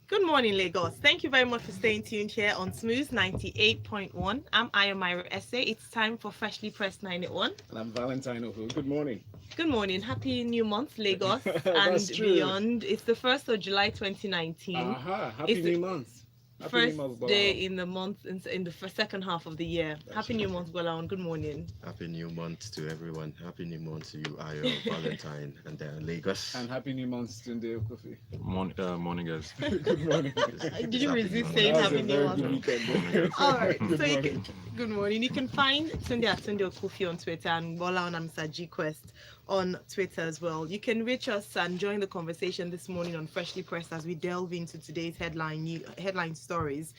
Good morning, Lagos. Thank you very much for staying tuned here on Smooth 98.1. I'm Ayo Mairo-Ese. It's time for Freshly Pressed 981. And I'm Valentine Ohu. Good morning. Good morning. Happy new month, Lagos That's and true. beyond. It's the 1st of July 2019. Happy It's new month. Happy first new month, day Gbolahan. in the month, in the second half of the year. Happy new month, Gbolahan. Good morning. Happy new month to everyone. Happy new month to you, Ayo, Valentine, and Lagos. And happy new month, Tunde Okufi. Morning, guys. Good morning. Did you Happy resist new saying That was happy a new very month? good weekend. All right. Good So you morning. can, good morning. You can find Tunde at Tunde Okufi on Twitter and Gbolahan and MrGquest on Twitter as well. You can reach us and join the conversation this morning on Freshly Pressed as we delve into today's headline stories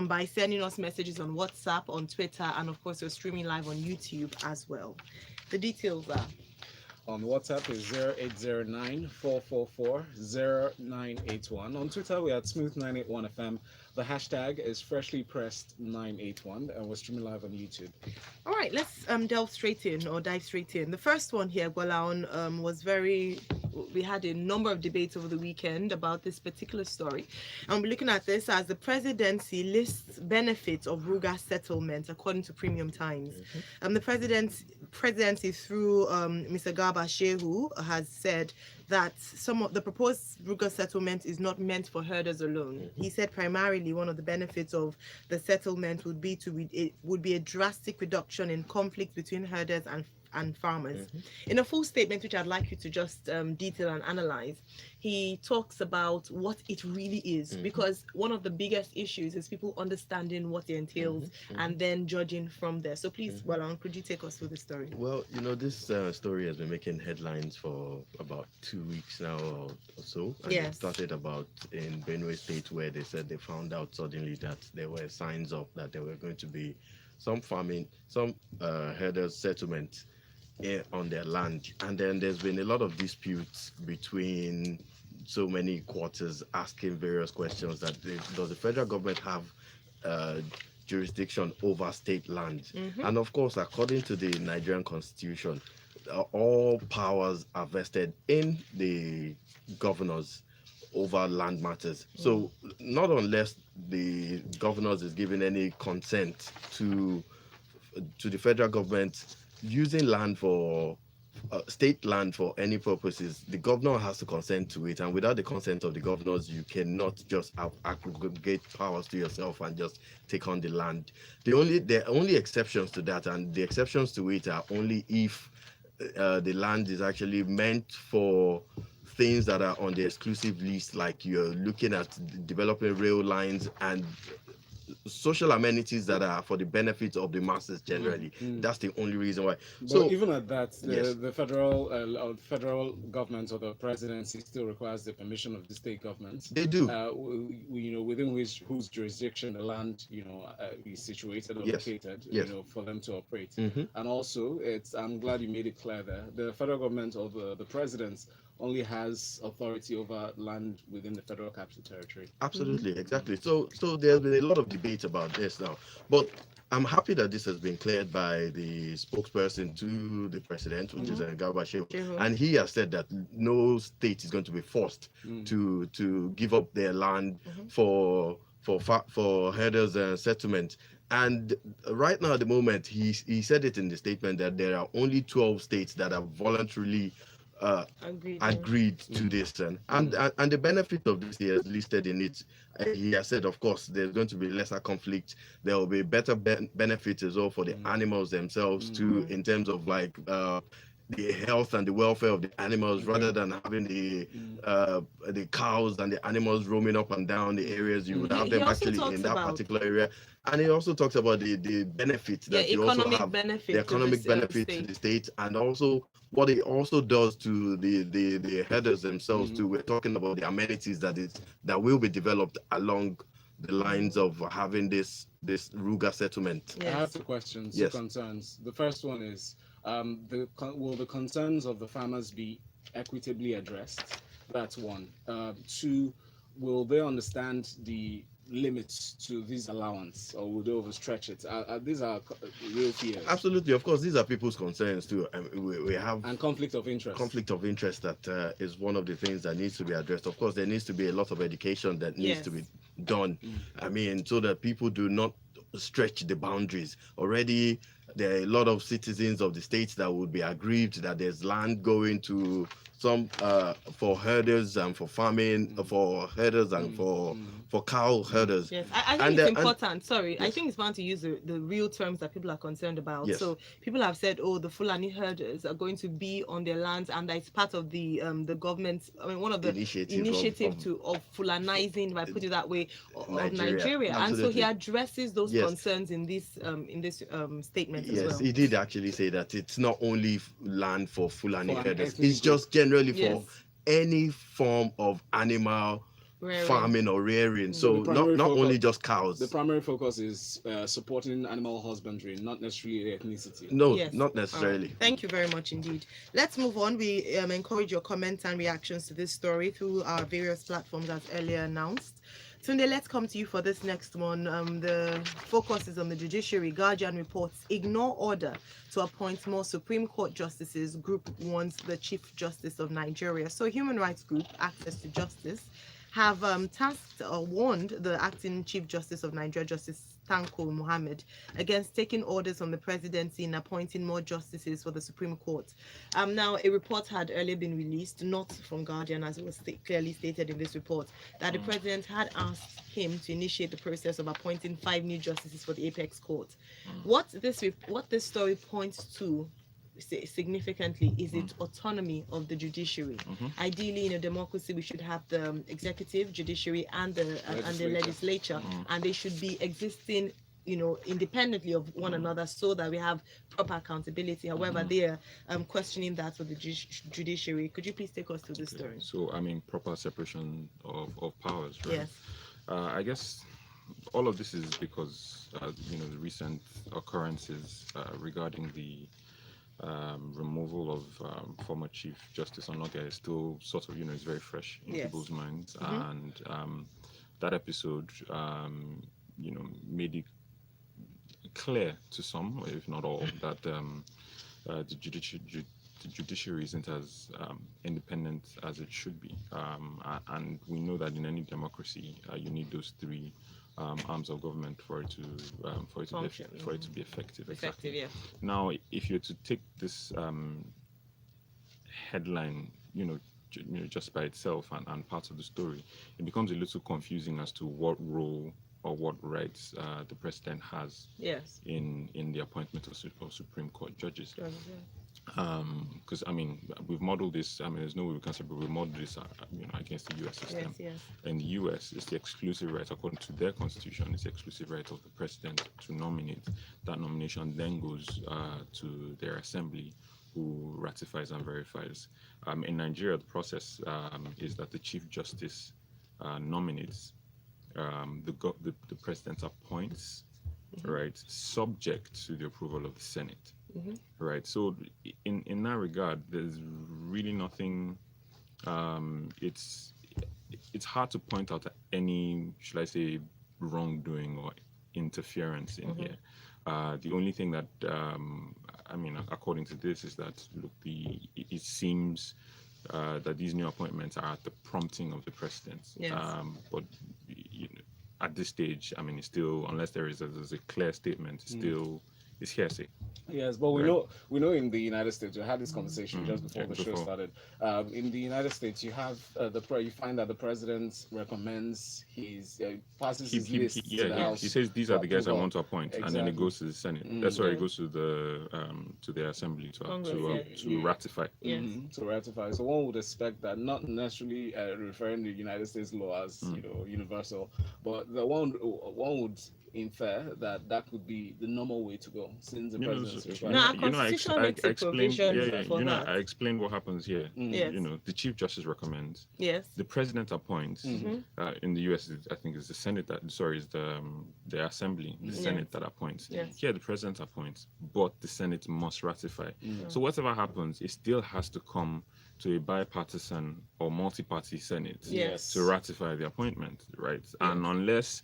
by sending us messages on WhatsApp, on Twitter, and of course we're streaming live on YouTube as well. The details are On WhatsApp is 0809-444-0981. On Twitter, we are at Smooth981FM. The hashtag is FreshlyPressed981, and we're streaming live on YouTube. all right. Let's dive straight in. The first one here, Gbolahan, we had a number of debates over the weekend about this particular story. And we're looking at this as the presidency lists benefits of Ruga settlement according to Premium Times. The presidency through Mr. Garba Shehu has said that some of the proposed Ruga settlement is not meant for herders alone. He said primarily one of the benefits of the settlement would be a drastic reduction in conflict between herders and farmers. In a full statement, which I'd like you to just detail and analyze, he talks about what it really is, because one of the biggest issues is people understanding what it entails and then judging from there. So please, Gbolahan, could you take us through the story? Well, this story has been making headlines for about 2 weeks now or so. And Yes. It started about in Benue State, where they said they found out suddenly that there were signs of that there were going to be some farming, some herders settlement on their land. And then there's been a lot of disputes between so many quarters asking various questions that does the federal government have jurisdiction over state land? And of course, according to the Nigerian constitution, all powers are vested in the governors over land matters. So not unless the governors is given any consent to the federal government using land for state land for any purposes, the governor has to consent to it, and without the consent of the governors, you cannot just aggregate powers to yourself and just take on the land. There are only exceptions to that, and the exceptions to it are only if the land is actually meant for things that are on the exclusive list, like you're looking at developing rail lines and social amenities that are for the benefit of the masses generally. That's the only reason why. But even at that, Yes. the federal government or the presidency still requires the permission of the state governments. They do. Within whose jurisdiction the land, is situated or Yes. located, Yes. for them to operate. And also, I'm glad you made it clear there. The federal government or the president only has authority over land within the federal capital territory. Absolutely, exactly. So there's been a lot of debate about this now, but I'm happy that this has been cleared by the spokesperson to the president, which is Garba Shehu, and he has said that no state is going to be forced to give up their land for herders and settlement. And right now, at the moment, he said it in the statement that there are only 12 states that have voluntarily agreed to this, and the benefit of this he has listed in it. He has said, of course, there's going to be lesser conflict. There will be better benefits as well for the animals themselves too, in terms of like the health and the welfare of the animals, rather than having the cows and the animals roaming up and down the areas. You would have them actually in that particular area. And he also talks about the benefits that you also have, the economic benefit to the state, and also what it also does to the herders themselves too. We're talking about the amenities that will be developed along the lines of having this Ruga settlement. I have two questions, two concerns. The first one is, will the concerns of the farmers be equitably addressed? That's one. Two, will they understand the limits to this allowance, or would they overstretch it? These are real fears. Absolutely, of course, these are people's concerns too. We have and conflict of interest. Conflict of interest that is one of the things that needs to be addressed. Of course, there needs to be a lot of education that needs to be done. I mean, so that people do not stretch the boundaries. Already, there are a lot of citizens of the states that would be aggrieved that there's land going to some for herders and for farming, for herders and for cow herders. Yes, I think it's important. Sorry, I think it's important to use the real terms that people are concerned about. Yes. So people have said, oh, the Fulani herders are going to be on their lands, and that it's part of the government's, I mean, one of the initiative of Fulanizing, if I put it that way, of Nigeria. And so he addresses those concerns in this statement as well. Yes, he did actually say that it's not only land for Fulani herders, it's just generally for any form of animal farming or rearing. So not only just cows. The primary focus is supporting animal husbandry, not necessarily ethnicity. No, not necessarily. Thank you very much indeed. Let's move on. We encourage your comments and reactions to this story through our various platforms as earlier announced. Tunde, let's come to you for this next one. The focus is on the judiciary. Guardian reports ignore order to appoint more Supreme Court justices. Group warns the Chief Justice of Nigeria. So human rights group Access to Justice have tasked or warned the acting Chief Justice of Nigeria, Justice Tanko Muhammad, against taking orders from the presidency in appointing more justices for the Supreme Court. Now, a report had earlier been released, not from Guardian, as it was clearly stated in this report, that the president had asked him to initiate the process of appointing 5 new justices for the Apex Court. What this story points to significantly is its autonomy of the judiciary. Ideally, in a democracy, we should have the executive, judiciary, and the legislature, and they should be existing, independently of one another, so that we have proper accountability. However, they are questioning that for the judiciary. Could you please take us through this story? So, I mean, proper separation of powers, right? Yes. I guess all of this is because, the recent occurrences regarding the removal of former Chief Justice Onochie is still sort of, is very fresh in people's minds. And that episode, made it clear to some, if not all, that the judiciary isn't as independent as it should be. And we know that in any democracy, you need those 3 arms of government for it to be effective. Effective, yeah. Now, if you're to take this headline, just by itself and part of the story, it becomes a little confusing as to what role or what rights the president has in the appointment of Supreme Court judges. Because we've modeled this. There's no way we can say, but we modeled this, against the U.S. system. In the U.S., it's the exclusive right, according to their constitution, it's the exclusive right of the president to nominate. That nomination then goes to their assembly, who ratifies and verifies. In Nigeria, the process is that the Chief Justice nominates, the president appoints, right, subject to the approval of the Senate. Right. So in that regard, there's really nothing. It's hard to point out any, should I say, wrongdoing or interference in here. The only thing that according to this, is that it seems that these new appointments are at the prompting of the president. But at this stage, it's still, unless there's a clear statement, it's hearsay. Yes, but we know in the United States, we had this conversation just before the show started. In the United States, you have you find that the president recommends passes his list to the House. He says these are the guys I want to appoint, and then it goes to the Senate. That's why it goes to the Assembly to ratify. To ratify. So one would expect that, not necessarily referring to United States law as universal, but the one would infer that could be the normal way to go, since the president's I explained what happens here. The Chief Justice recommends. The president appoints. In the US, I think it's the Senate is the Assembly, the Senate that appoints. Here, the president appoints, but the Senate must ratify. So whatever happens, it still has to come to a bipartisan or multi-party Senate Yes. to ratify the appointment, right? Yes. And unless,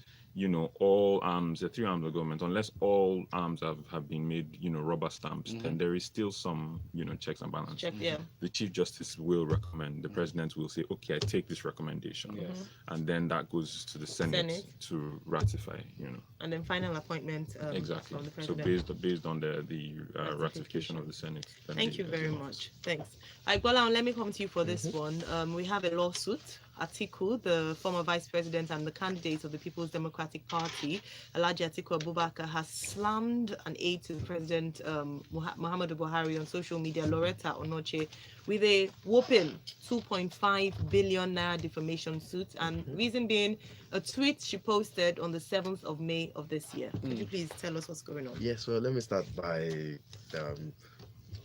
all arms, the three arms of government, unless all arms have been made, rubber stamps, then there is still some, checks and balances. The Chief Justice will recommend, the President will say, okay, I take this recommendation. And then that goes to the Senate to ratify, And then final appointment exactly. from the President. So based on the ratification of the Senate. Thank you very much. Thanks. Gbolahan, let me come to you for this one. We have a lawsuit. Atiku, the former vice president and the candidate of the People's Democratic Party, Alhaji Atiku Abubakar, has slammed an aide to the president, Muhammadu Buhari, on social media, Lauretta Onochie, with a whopping 2.5 billion naira defamation suit. And reason being, a tweet she posted on the 7th of May of this year. Could you please tell us what's going on? Yes, well, let me start by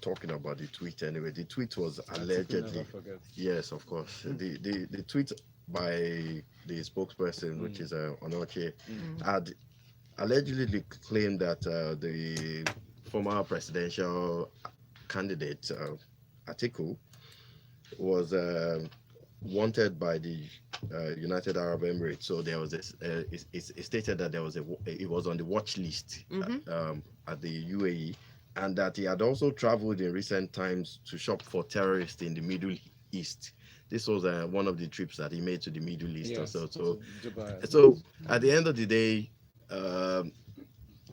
talking about the tweet anyway. The tweet was allegedly, yes, of course. The tweet by the spokesperson, which is Onochie, had allegedly claimed that the former presidential candidate Atiku was wanted by the United Arab Emirates. So there was this. It stated that it was on the watch list at the UAE. And that he had also traveled in recent times to shop for terrorists in the Middle East. This was one of the trips that he made to the Middle East. Yes, so at the end of the day,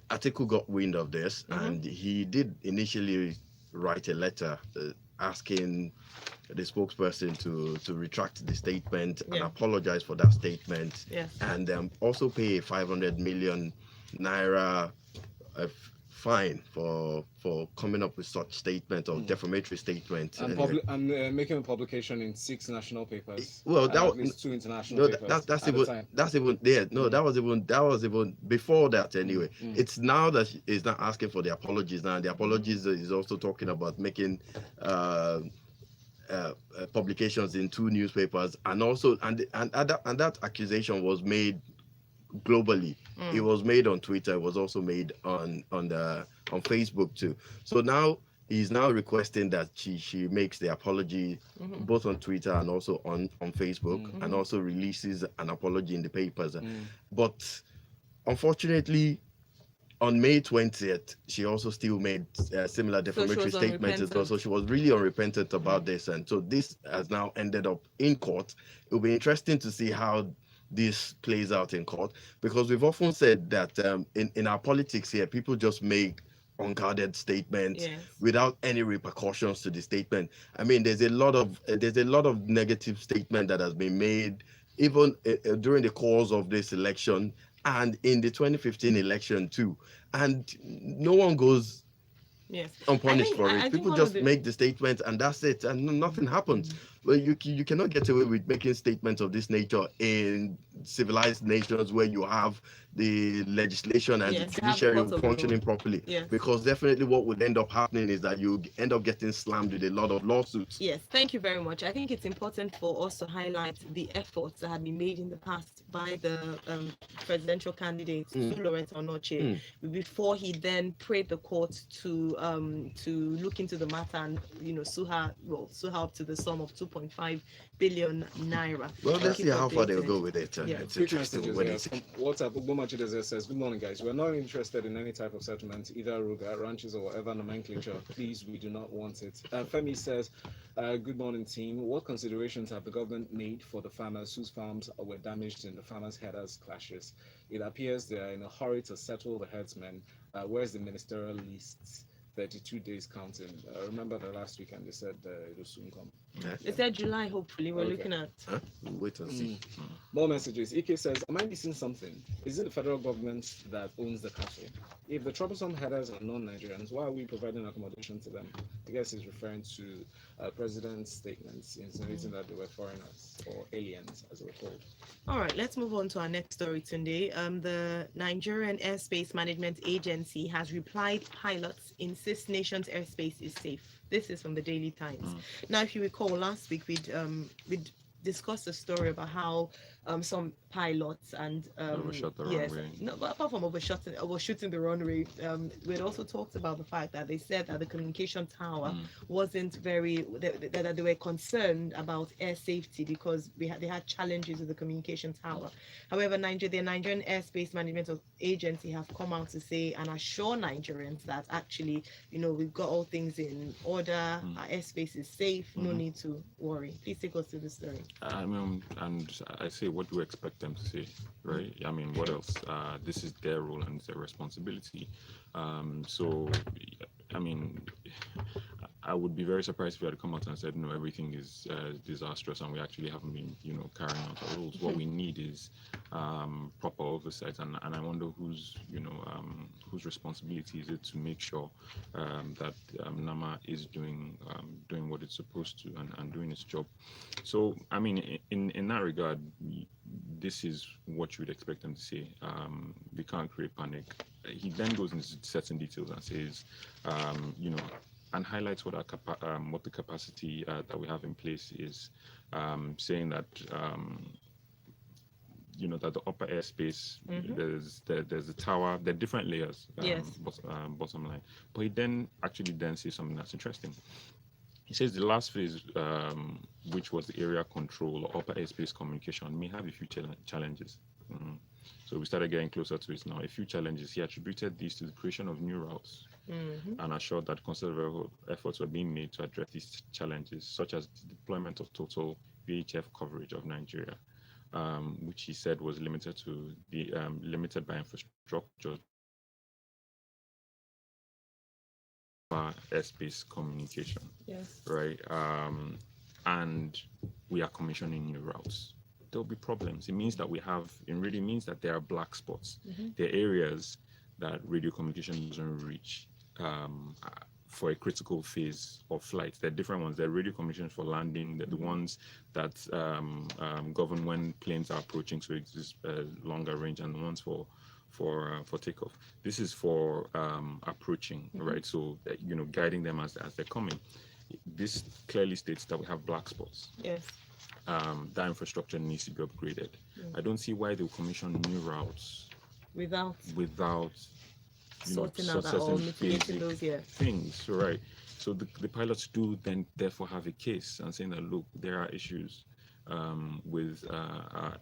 Atiku got wind of this, and he did initially write a letter asking the spokesperson to retract the statement and apologize for that statement, and also pay 500 million naira fine for coming up with such statement or defamatory statement and making a publication in 6 national papers. Well, that at least 2 international papers. That's even there. No, that was even before that anyway. It's now that he's not asking for the apologies now. The apologies is also talking about making publications in 2 newspapers, and also and that accusation was made globally. It was made on Twitter. It was also made on Facebook too. So now he's now requesting that she makes the apology both on Twitter and also on Facebook, and also releases an apology in the papers. But unfortunately, on May 20th, she also still made similar defamatory statements as well. So she was really unrepentant about this, and so this has now ended up in court. It will be interesting to see how this plays out in court, because we've often said that in our politics here, people just make unguarded statements without any repercussions to the statement. I mean, there's a lot of negative statement that has been made even during the course of this election and in the 2015 election too, and no one goes unpunished for it. People just make the statement and that's it, and nothing happens. Well, you cannot get away with making statements of this nature in civilized nations where you have the legislation and the judiciary functioning properly. Because definitely what would end up happening is that you end up getting slammed with a lot of lawsuits. Yes, thank you very much. I think it's important for us to highlight the efforts that had been made in the past by the presidential candidate, Lauretta Onochie, before he then prayed the court to look into the matter and sue her up to the sum of 2.5 billion naira. Well, let's see how far they'll go with it. It's interesting. WhatsApp, Ugbomachi says, good morning, guys. We're not interested in any type of settlement, either Ruga, ranches, or whatever nomenclature. Please, we do not want it. Femi says, good morning, team. What considerations have the government made for the farmers whose farms were damaged in the farmers' headers clashes? It appears they are in a hurry to settle the herdsmen. Where's the ministerial lists? 32 days counting. Remember the last weekend they said it will soon come. They said July, hopefully. We're looking at. We'll wait and see. More messages. Ike says, am I missing something? Is it the federal government that owns the castle? If the troublesome headers are non-Nigerians, why are we providing accommodation to them? I guess he's referring to president's statements insinuating that they were foreigners or aliens, as they were called. All right, let's move on to our next story today. The Nigerian Airspace Management Agency has replied pilots insist nation's airspace is safe. This is from the Daily Times. Now, if you recall, last week we'd discussed a story about how some pilots and overshot the yes, runway. no, but apart from overshooting the runway, we had also talked about the fact that they said that the communication tower wasn't very that they were concerned about air safety because they had challenges with the communication tower. However, the Nigerian Airspace Management Agency have come out to say and assure Nigerians that actually, we've got all things in order, our airspace is safe, no need to worry. Please take us through the story. I mean, and I say, what do you expect them to say, right? I mean, what else? This is their role and their responsibility. So, I mean, I would be very surprised if we had come out and said, no, everything is disastrous and we actually haven't been, carrying out our rules. What we need is proper oversight, and I wonder whose responsibility is it to make sure that NAMA is doing what it's supposed to and doing its job. So, I mean, in that regard, this is what you would expect them to say. We can't create panic. He then goes into certain details and says, and highlights what what the capacity that we have in place is, saying that that the upper airspace, there's a tower, there are different layers, bottom line. But he then says something that's interesting. He says the last phase, which was the area control or upper airspace communication, may have a few challenges. So we started getting closer to it now. A few challenges. He attributed these to the creation of new routes and assured that considerable efforts were being made to address these challenges, such as the deployment of total VHF coverage of Nigeria, which he said was limited by infrastructure, airspace communication. Yes. Right. And we are commissioning new routes. There'll be problems. It really means that there are black spots. There are areas that radio communication doesn't reach for a critical phase of flight. There are different ones. There are radio communications for landing. They're the ones that govern when planes are approaching, so it's longer range, and the ones for takeoff. This is for approaching, right? So guiding them as they're coming. This clearly states that we have black spots. Yes. That infrastructure needs to be upgraded. I don't see why they will commission new routes without sorting out or mitigating those things, right? So the pilots do then therefore have a case and saying that, look, there are issues with our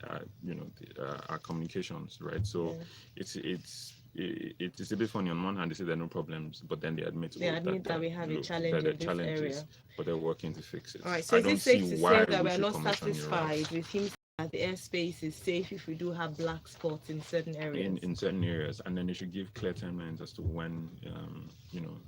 communications, right? So it's a bit funny. On one hand, they say there are no problems, but then they admit that we have a challenge in this area, but they're working to fix it. All right. So is it safe to say that we're not satisfied with him that the airspace is safe if we do have black spots in certain areas? In certain areas, and then they should give clear timelines as to when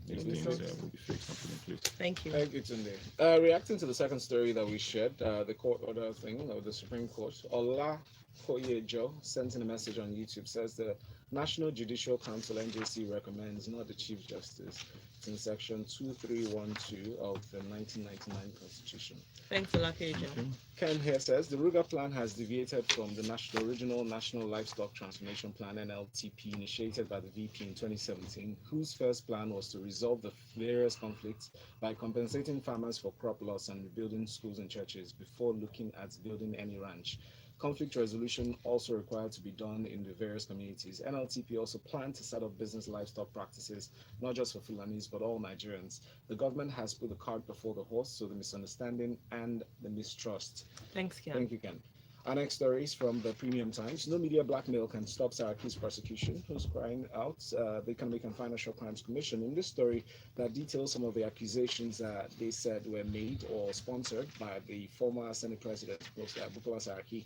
these things will be fixed and put in place. Thank you. Thank you, Tunde. Reacting to the second story that we shared, the court order thing of the Supreme Court, Ola Koyejo sent in a message on YouTube, says the National Judicial Council (NJC) recommends not the Chief Justice. It's in section 2312 of the 1999 Constitution. Thanks, Ola Koyejo. Ken here says the Ruga plan has deviated from the original National Livestock Transformation Plan (NLTP) initiated by the VP in 2017, whose first plan was to resolve the various conflicts by compensating farmers for crop loss and rebuilding schools and churches before looking at building any ranch. Conflict resolution also required to be done in the various communities. NLTP also planned to set up business livestock practices, not just for Fulanis, but all Nigerians. The government has put the cart before the horse, so the misunderstanding and the mistrust. Thanks, Ken. Thank you, Ken. Our next story is from the Premium Times. No media blackmail can stop Saraki's prosecution, who's crying out. The Economic and Financial Crimes Commission, in this story that details some of the accusations that they said were made or sponsored by the former Senate President, Bukola Saraki.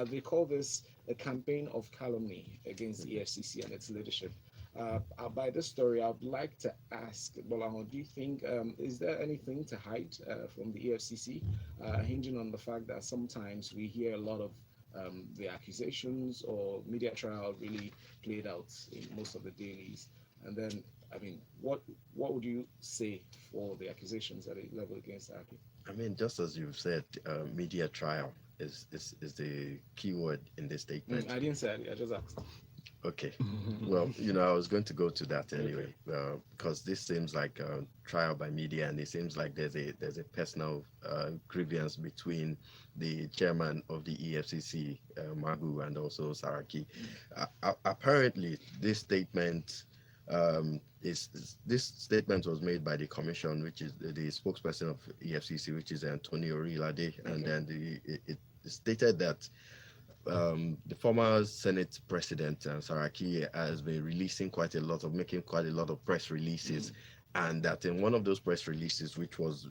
They call this a campaign of calumny against the EFCC and its leadership. By this story, I'd like to ask Gbolahan, do you think, is there anything to hide from the EFCC, hinging on the fact that sometimes we hear a lot of the accusations or media trial really played out in most of the dailies? And then, I mean, what would you say for the accusations that they level against Saraki? I mean, just as you've said, media trial is the key word in this statement. I didn't say it, I just asked. Okay. Well, I was going to go to that anyway, because this seems like a trial by media, and it seems like there's a personal grievance between the chairman of the EFCC, Magu, and also Saraki. Apparently, this statement this statement was made by the commission, which is the spokesperson of EFCC, which is Antonio Rilade, and then it stated that the former Senate President Saraki has been making quite a lot of press releases, and that in one of those press releases, which was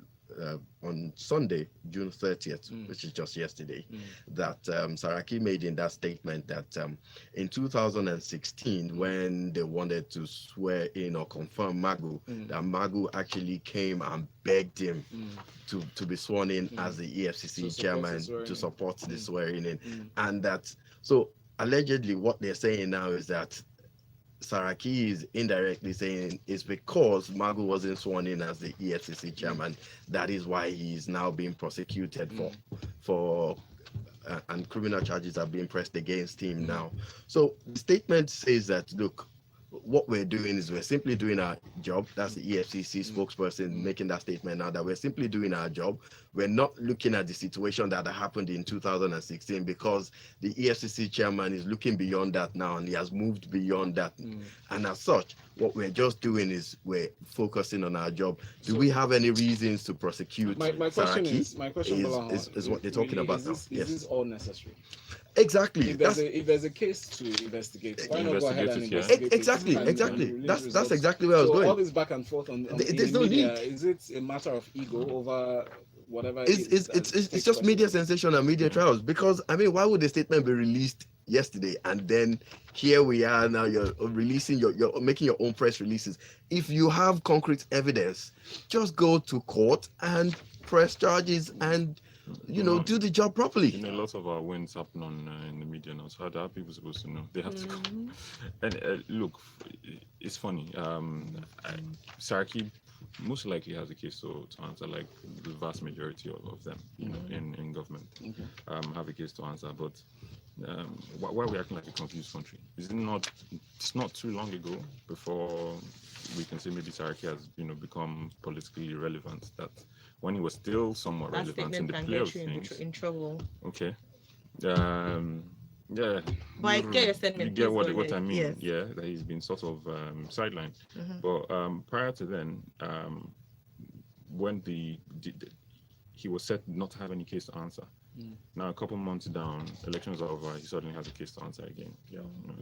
on Sunday, June 30th, which is just yesterday, that Saraki made in that statement that in 2016, when they wanted to swear in or confirm Magu, that Magu actually came and begged him to be sworn in as the EFCC chairman to support the swearing in. And that, so allegedly what they're saying now is that Saraki is indirectly saying it's because Magu wasn't sworn in as the EFCC chairman. That is why he's now being prosecuted for and criminal charges are being pressed against him now. So the statement says that, look, what we're doing is we're simply doing our job. That's the EFCC spokesperson making that statement now, that we're simply doing our job. We're not looking at the situation that happened in 2016, because the EFCC chairman is looking beyond that now, and he has moved beyond that. And as such, what we're just doing is we're focusing on our job. Do we have any reasons to prosecute my question Saraki? My question is what they're talking about now. Is this all necessary? Exactly. If there's a case to investigate, why not go ahead and investigate? Exactly. That's exactly where I was going. All this back and forth on there's no media, need. Is it a matter of ego over whatever? It's just media sensation and media trials. Because I mean, why would the statement be released yesterday and then here we are now? You're releasing you're making your own press releases. If you have concrete evidence, just go to court and press charges and do the job properly. Lots of our wins happen on in the media now. So how are people supposed to know? They have to come. And look, it's funny. Saraki most likely has a case to answer, like the vast majority of them, in government, have a case to answer. But why are we acting like a confused country? It's not too long ago before we can say maybe Saraki has become politically irrelevant, that when he was still somewhat relevant in the play of things. In trouble. Okay. Yeah. But I get your statement. You get what I mean. Yes. Yeah, that he's been sort of sidelined. But prior to then, when he was set not to have any case to answer. Now, a couple months down, elections are over, he suddenly has a case to answer again.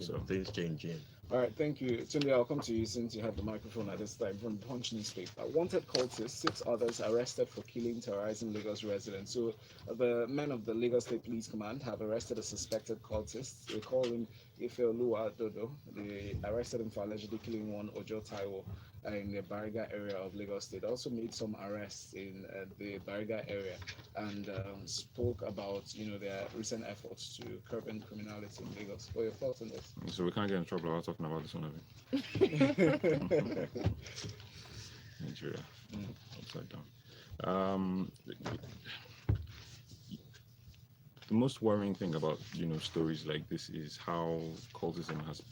So things changing. All right, thank you. Tunde, I'll come to you since you have the microphone at this time. From Punch newspaper. Wanted cultists, 6 others arrested for killing, terrorizing Lagos residents. So the men of the Lagos State Police Command have arrested a suspected cultist. They call him Ifeoluwa Dodo. They arrested him for allegedly killing one Ojo Taiwo in the Bariga area of Lagos State. Also made some arrests in the Bariga area and spoke about their recent efforts to curb criminality in Lagos. What are your thoughts on this? So we can't get in trouble about talking about this one of it. Nigeria, upside down. The most worrying thing about stories like this is how cultism has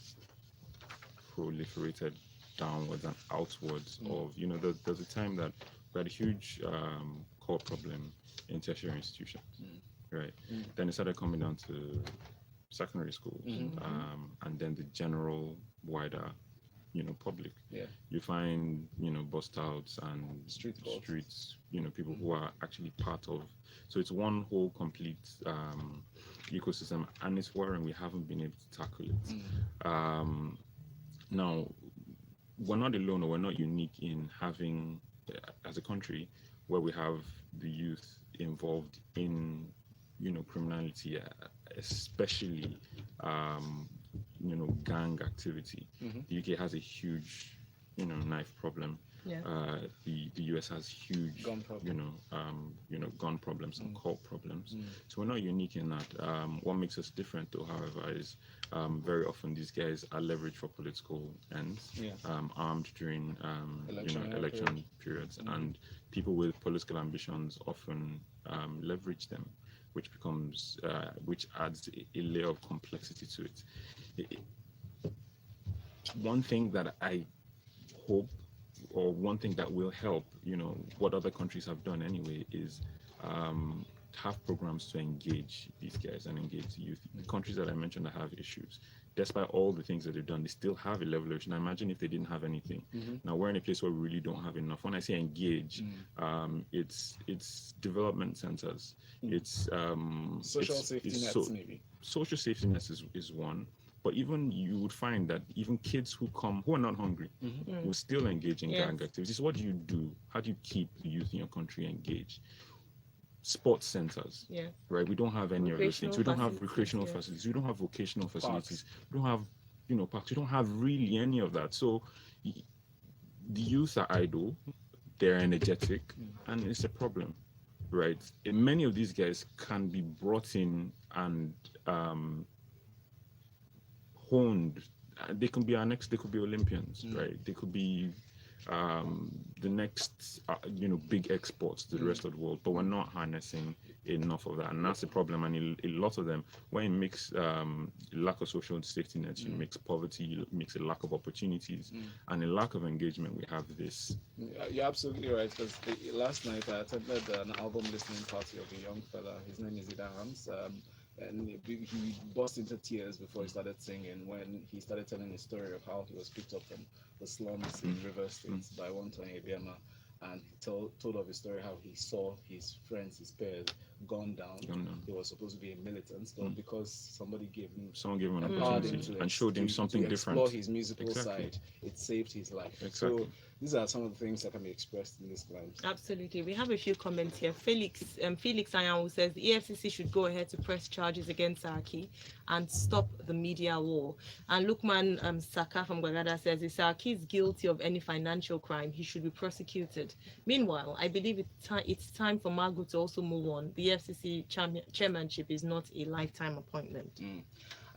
proliferated downwards and outwards. Of there's a time that we had a huge core problem in tertiary institutions, right? Then it started coming down to secondary schools, and then the general wider public. You find bust outs and streets, people who are actually part of. So it's one whole complete ecosystem, and it's worrying we haven't been able to tackle it. Now, we're not alone, or we're not unique in having, as a country, where we have the youth involved in criminality, especially gang activity. The UK has a huge knife problem. The US has huge gun problems and cult problems. So we're not unique in that. What makes us different, though, however, is very often these guys are leveraged for political ends, armed during election periods, and people with political ambitions often leverage them, which adds a layer of complexity to it. one thing that I hope, or one thing that will help, what other countries have done anyway, is have programs to engage these guys and engage the youth. The countries that I mentioned that have issues, despite all the things that they've done, they still have a level of issue. Now imagine if they didn't have anything. Now we're in a place where we really don't have enough. When I say engage, it's development centers. It's social safety nets, maybe. Social safety nets is one. But even you would find that even kids who are not hungry will still engage in gang activities. What do you do? How do you keep the youth in your country engaged? Sports centers, right? We don't have any of those things. We don't have recreational facilities. We don't have vocational facilities. We don't have, parks. We don't have really any of that. So the youth are idle. They're energetic, and it's a problem, right? And many of these guys can be brought in and honed. They can be our next. They could be Olympians, right? They could be the next big exports to the rest of the world, but we're not harnessing enough of that, and that's the problem. And a lot of them, when you mix lack of social safety nets, you mix poverty, you mix a lack of opportunities, and a lack of engagement, we have this. You're absolutely right, because last night I attended an album listening party of a young fella. His name is Aide, and he burst into tears before he started singing when he started telling the story of how he was picked up from the slums in River State by one Tony Ebiama, and told of his story how he saw his friends, his peers, gunned down. He was supposed to be a militant, but because someone gave him an opportunity and showed him something different, explore his musical side, it saved his life. So these are some of the things that can be expressed in this claim. Absolutely. We have a few comments here. Felix Anyanwu says the EFCC should go ahead to press charges against Saraki and stop the media war. And Lukman Saka from Gwagada says if Saraki is guilty of any financial crime, he should be prosecuted. Meanwhile, I believe it's time for Margaret to also move on. The EFCC chairmanship is not a lifetime appointment.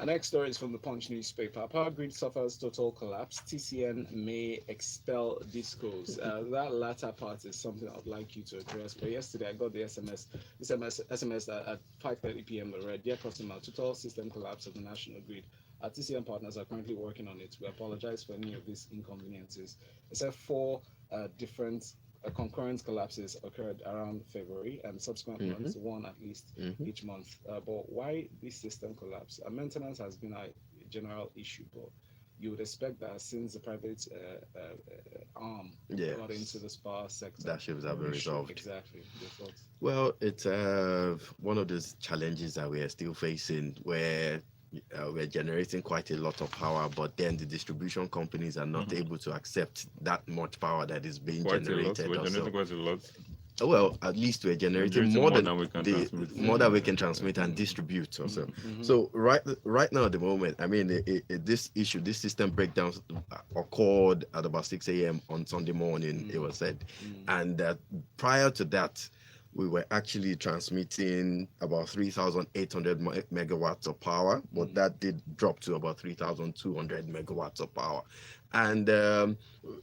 Our next story is from the Punch newspaper. Power grid suffers total collapse. TCN may expel discos. That latter part is something I'd like you to address. But yesterday I got the SMS at 5:30 p.m. I read, dear customer, total system collapse of the national grid. Our TCN partners are currently working on it. We apologize for any of these inconveniences. Except for different concurrent collapses occurred around February and subsequent months, one at least each month. But why this system collapse? Maintenance has been a general issue, but you would expect that since the private arm got into the power sector, that should have been resolved. Exactly. Well, it's one of those challenges that we are still facing, where we're generating quite a lot of power, but then the distribution companies are not able to accept that much power that is being generated. We're generating quite a lot. Well, at least we're generating more than we can transmit and distribute. Also, so right now at the moment, I mean, this system breakdowns occurred at about 6 a.m. on Sunday morning. It was said, and prior to that, we were actually transmitting about 3,800 megawatts of power, but that did drop to about 3,200 megawatts of power. And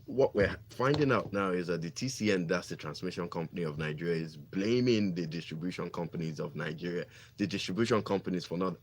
what we're finding out now is that the TCN, that's the transmission company of Nigeria, is blaming the distribution companies of Nigeria, the distribution companies, for not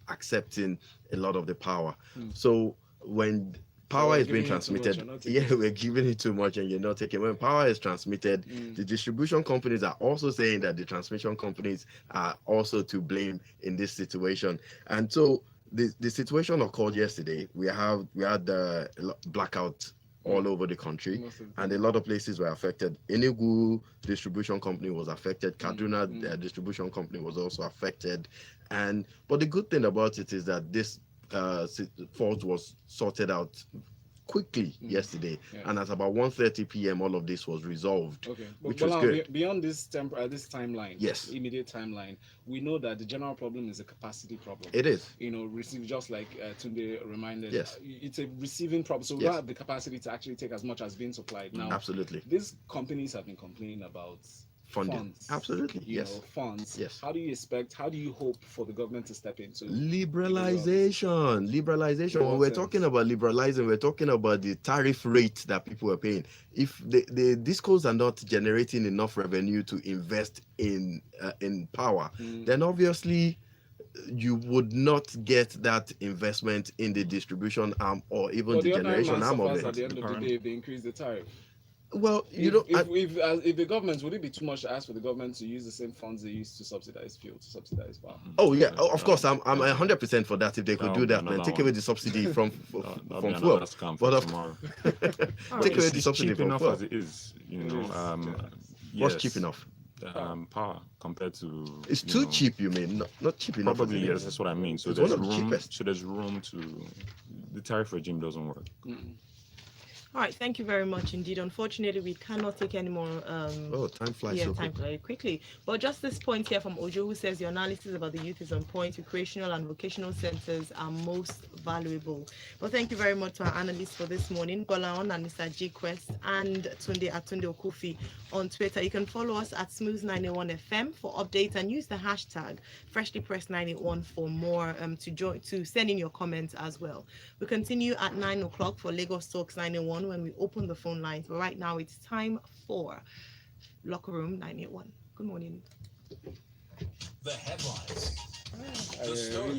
accepting a lot of the power. So when power is being transmitted, we're giving it too much and you're not taking. When power is transmitted, the distribution companies are also saying that the transmission companies are also to blame in this situation. And so the situation occurred yesterday. We had the blackout all over the country, and a lot of places were affected. Enugu distribution company was affected. Kaduna distribution company was also affected. But the good thing about it is that this fault was sorted out quickly yesterday, and at about 1:30 p.m. all of this was resolved, which was good. Beyond this timeline, immediate timeline, we know that the general problem is a capacity problem. It is, just like Tunde reminded. It's a receiving problem, so we don't have the capacity to actually take as much as being supplied now. Absolutely, these companies have been complaining about funds. Absolutely, Funds. How do you hope for the government to step into liberalization? When we're talking about liberalizing, we're talking about the tariff rate that people are paying. If the discos are not generating enough revenue to invest in power, then obviously you would not get that investment in the distribution arm or even the generation arm of At the it. end of the day, they increase the tariff. Well, if the government, would it be too much to ask for the government to use the same funds they use to subsidize fuel, to subsidize power? Oh yeah, of course, I'm 100% for that. If they could do that, man, take away the subsidy from fuel. But take away the subsidy from fuel. As it is, What's cheap enough? Power compared to. It's too cheap. You mean not cheap enough? Probably yes. That's what I mean. So there's room. So there's room to. The tariff regime doesn't work. All right, thank you very much indeed. Unfortunately, we cannot take any more. Time flies so time very quickly. But just this point here from Ojo, who says your analysis about the youth is on point. Recreational and vocational centers are most valuable. Well, thank you very much to our analysts for this morning, Gbolahan and MrGquest, and Tunde Okufi on Twitter. You can follow us at Smooth981FM for updates and use the hashtag FreshlyPressed981 for more to send in your comments as well. We continue at 9 o'clock for Lagos Talks 981 when we open the phone lines. But right now it's time for Locker Room 981. Good morning. The headlines. The story.